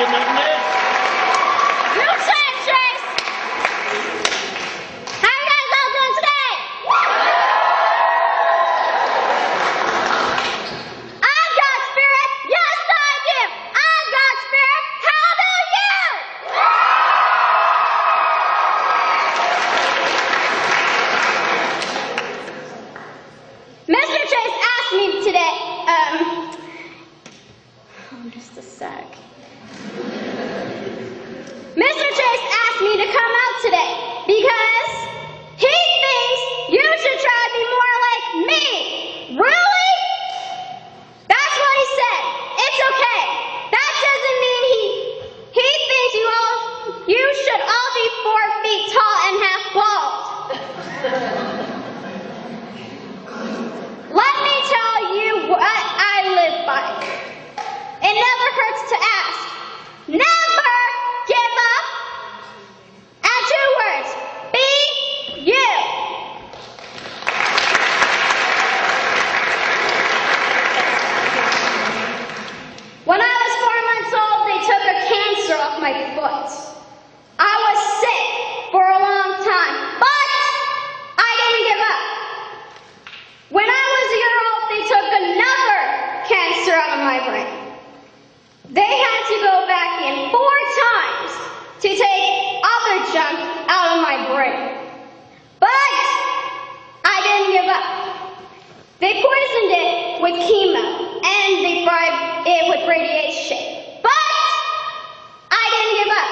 You said it, Chase! How you guys all doing today? I've got spirit! Yes, I do! I've got spirit! How do you? Mr. Chase asked me today, just a sec. Mr. Chase asked me to come out today because he thinks you should try to be more like me. Really? That's what he said. It's okay. That doesn't mean he thinks you should all be 4 feet tall and have balls. Let me tell you what I live by. It never hurts to ask. Never give up. And 2 words. Be you. When I was 4 months old, they took a cancer off my foot. I was sick for a long time, but I didn't give up. When I was a year old, they took another cancer out of my brain. They had to go back in 4 times to take other junk out of my brain. But I didn't give up. They poisoned it with chemo and they fried it with radiation. But I didn't give up.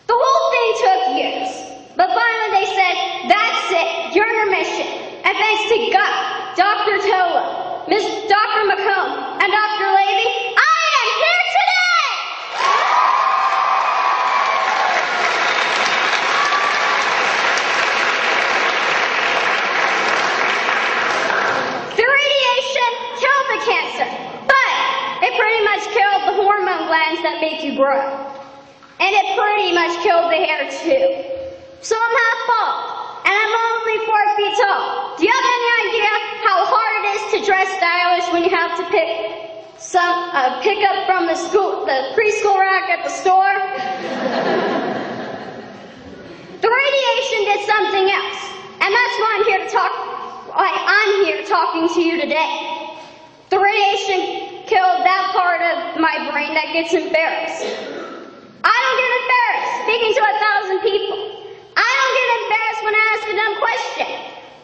The whole thing took years. But finally they said, that's it, you're in remission. And thanks to God, Dr. Tola, Dr. McComb, and Dr. Levy, I am here today! 'The radiation killed the cancer, but it pretty much killed the hormone glands that make you grow. And it pretty much killed the hair too. So I'm half bald, and I'm only 4 feet tall. Do you have any idea how hard it is to dress stylish when you have to pick up from the preschool rack at the store? The radiation did something else, and that's why I'm here talking to you today. The radiation killed that part of my brain that gets embarrassed. I don't get embarrassed speaking to 1,000 people. I don't get embarrassed when I ask a dumb question.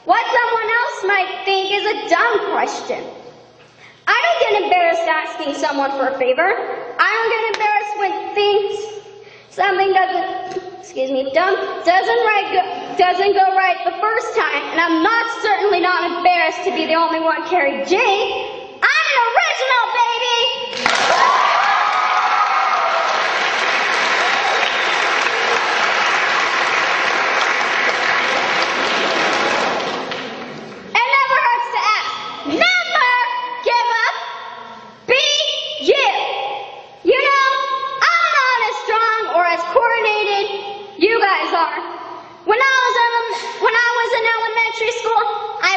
What someone else might think is a dumb question. I don't get embarrassed asking someone for a favor. I don't get embarrassed when something doesn't go right the first time, and I'm certainly not embarrassed to be the only one, Karie G. I'm an original, baby! It never hurts to ask. Never give up. Be you. You know, I'm not as strong or as coordinated you guys are. When I was in elementary school, I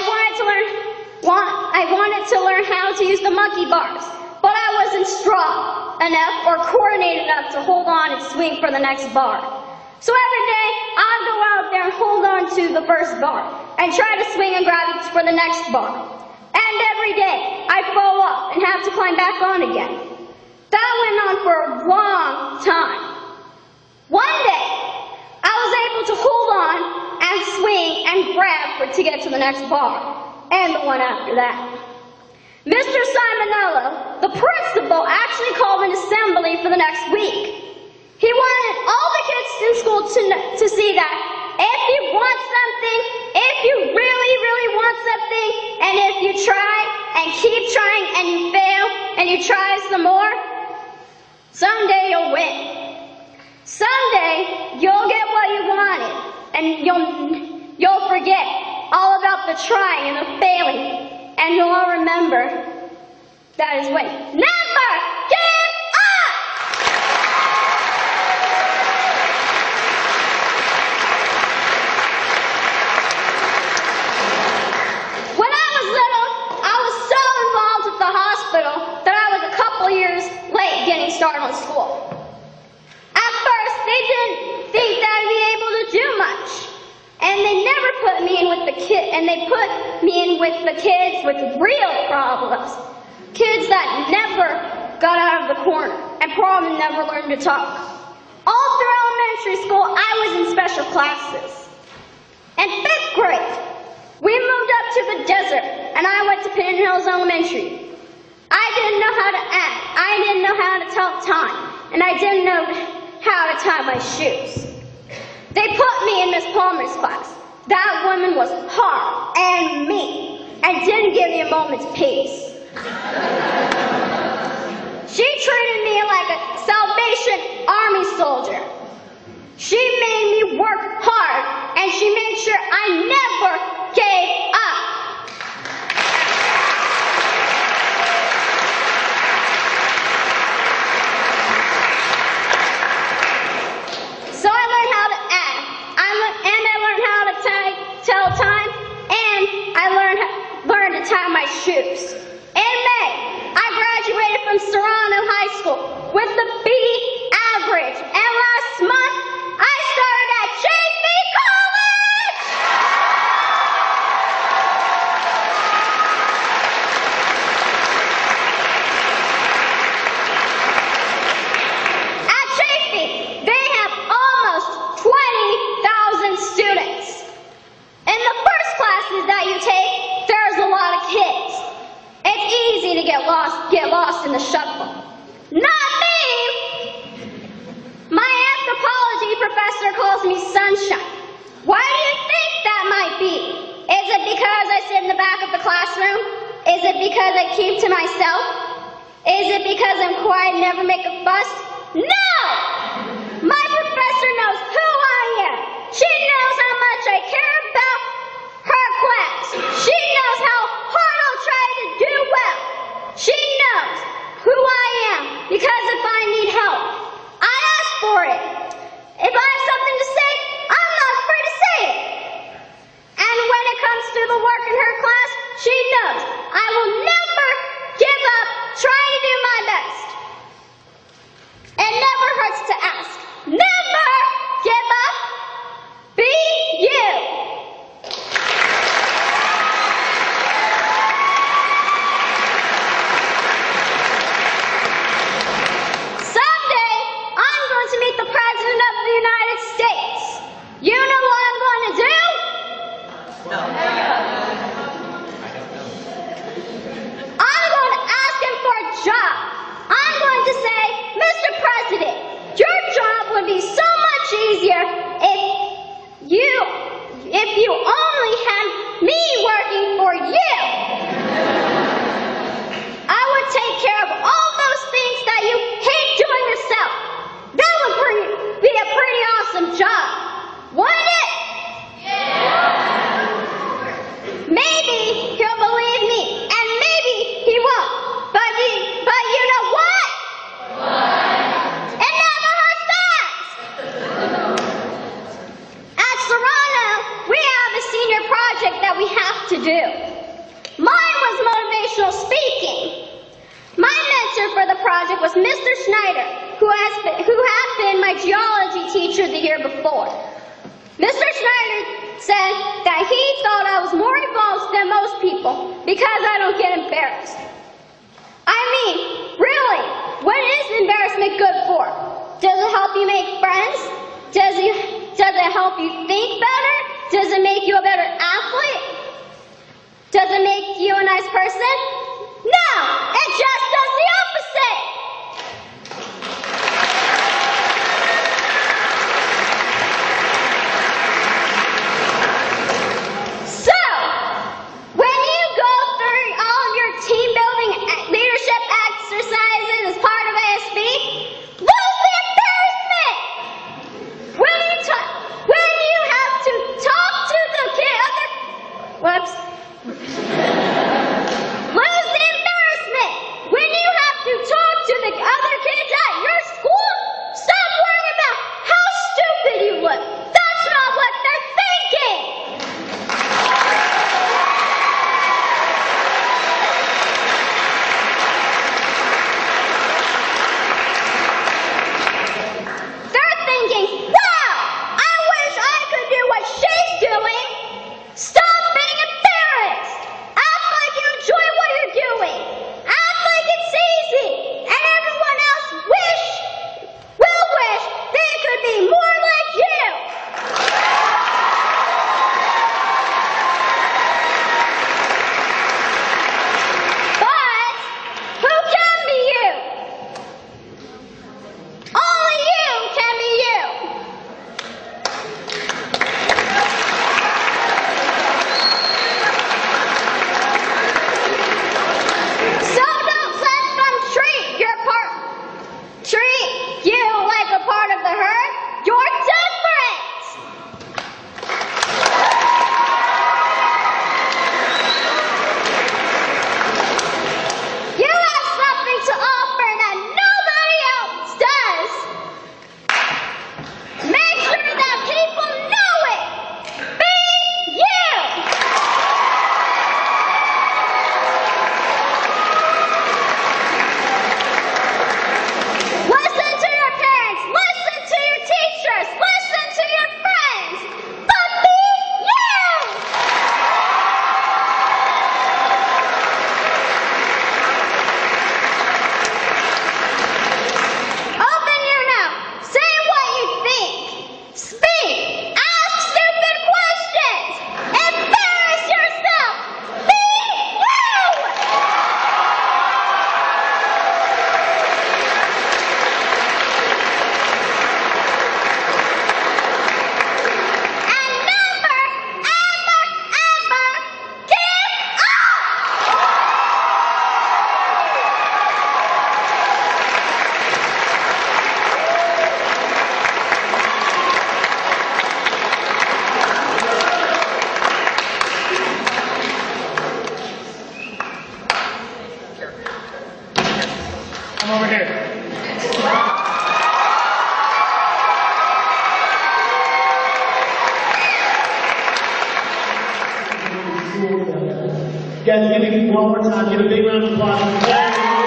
wanted to learn how to use the monkey bars, but I wasn't strong enough or coordinated enough to hold on and swing for the next bar. So every day, I'd go out there and hold on to the first bar and try to swing and grab it for the next bar. And every day, I'd fall off and have to climb back on again. That went on for a long time. One day, I was able to hold on and swing and grab to get to the next bar, and the one after that. Mr. Simonello, the principal, actually called an assembly for the next week. He wanted all the kids in school to see that if you want something, if you really, really want something, and if you try and keep trying and you fail and you try some more, someday you'll win. Someday you'll get what you wanted, and you'll forget all about the trying and the failing, and you'll all remember that is winning. Never give up! When I was little, I was so involved with the hospital that I was a couple years late getting started on school. put me in with the kids with real problems. Kids that never got out of the corner and probably never learned to talk. All through elementary school, I was in special classes. In 5th grade, we moved up to the desert and I went to Pinon Hills Elementary. I didn't know how to act, I didn't know how to tell time, and I didn't know how to tie my shoes. They put me in Miss Palmer's class. That woman was hard and mean and didn't give me a moment's peace. She treated me like a Salvation Army soldier. She made me work hard and she made sure I never gave up. So I learned how to act, and I learned how to tell time, and I learned to tie my shoes. In May, I graduated from Serrano High School with a B average, and last month, I started at JV College! At JV, they have almost 20,000 students. In the first classes that you take, there's a lot of kids. It's easy to get lost in the shuffle. Not me! My anthropology professor calls me sunshine. Why do you think that might be? Is it because I sit in the back of the classroom? Is it because I keep to myself? Is it because I'm quiet and never make a fuss? No! My professor knows who I am. She knows how much I care about her class. She knows how hard I'll try to do well. She knows who I am because if I need help, I ask for it. If I have something to say, I'm not afraid to say it. And when it comes to the work in her class, she knows I will never give up trying to do my best. It never hurts to ask. Never give up. Be you. Someday, I'm going to meet the President of the United States. You know what I'm going to do? No. I'm going to ask him for a job. I'm going to say, Mr. President, your job would be so much easier if you only had me working for you. I would take care of all those things that you hate doing yourself. That would be a pretty awesome job, wouldn't it? Yeah. Maybe he'll believe me, and maybe he won't. But you know what? What? It never hurts to ask. At Serrano, we have a senior project that we have to do. Mine was motivational speaking. My mentor for the project was Mr. Schneider, who had been my geology teacher the year before. Mr. Schneider said that he thought I was more involved than most people because I don't get embarrassed. I mean, really, what is embarrassment good for? Does it help you make friends? Does it help you think better? Does it make you a better athlete? Does it make you a nice person? No, it just does the opposite. So, when you go through all of your team building leadership exercises as part of ASB, lose the embarrassment. When you have to talk to the other, lose Come over here. Guys, give me one more time. Give a big round of applause.